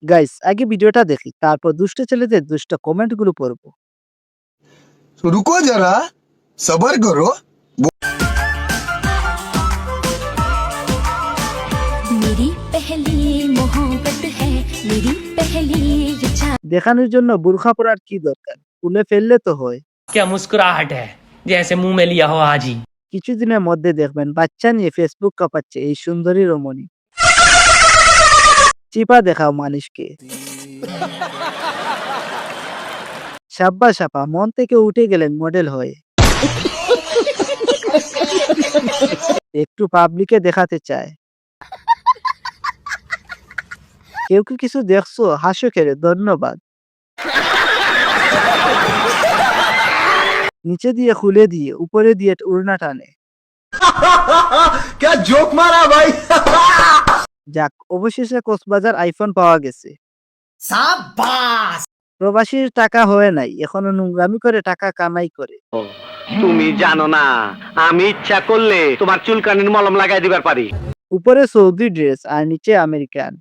Guys আগে ভিডিওটা দেখি, তারপর দুষ্ট ছেলেদের দুষ্ট কমেন্ট গুলো পড়বো। रुको जरा सबर करो। मेरी पहली मोहब्बत है, मेरी पहली रिचा। দেখানোর জন্য বুরখা পরার কি দরকার, খুলে ফেললে তো হয়। क्या मुस्कुराहट है, जैसे मुंह में लिया हो आज ही। কিছুদিনের মধ্যে দেখবেন বাচ্চা নিয়ে ফেসবুক কাঁপাচ্ছে এই সুন্দরী রমণী। চিপা দেখাও মানুষকে। সাব্বা সাপা মন থেকে উঠে গেলেন মডেল হয়ে। একটু পাবলিকে দেখাতে চায়। কেউ কি কিছু দেখছো? হাসো খেলে, ধন্যবাদ। নিচে দিয়ে খুলে দিয়ে উপরে দিয়ে উড়না টানে। क्या जोक मारा भाई। যাক, অবশেষে কক্সবাজার আইফোন পাওয়া গেছে। প্রবাসীর টাকা হয় নাই, এখনো নোংরামি করে টাকা কামাই করে। তুমি জানো না, আমি ইচ্ছা করলে তোমার চুলকানির মলম লাগাই দিবার পারি। উপরে সৌদি ড্রেস আর নিচে আমেরিকান।